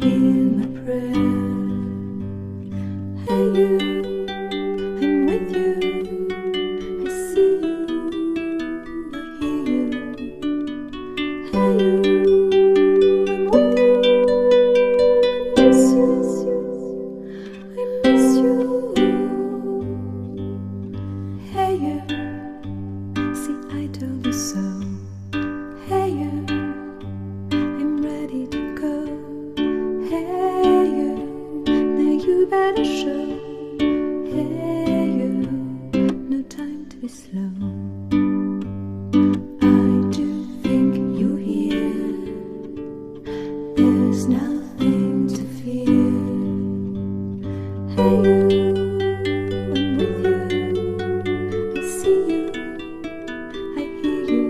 hear my prayer. Hey you, I'm with you. I see you, I hear you. Hey you, I'm with you. I miss you, I miss you. Hey you, see I told you so. Hey you, I'm ready to go. Hey you, now you better show. Hey you, no time to be slow. I do think you're here. There's nothing to fear. Hey you, I'm with you. I see you, I hear you.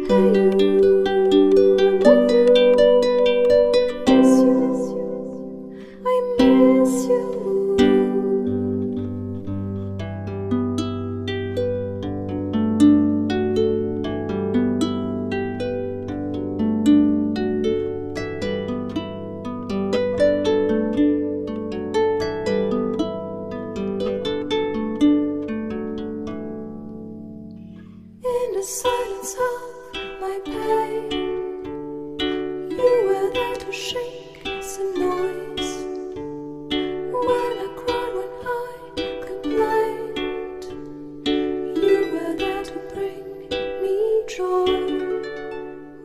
Hey you, I'm with you. I miss you. In the silence of my pain, you were there to shake some noise. When I cried, when I complained, you were there to bring me joy.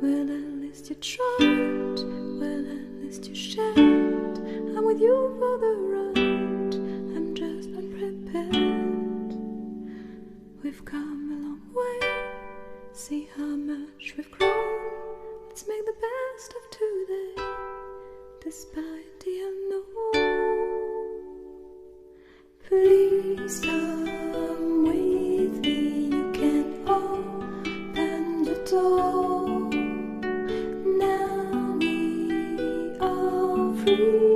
Well, at least you tried, well, at least you shared. I'm with you for the ride, I'm just unprepared. We've come a long way, see how much we've grown. Let's make the best of today, despite the unknown. Please come with me, you can open the door. Now we are free.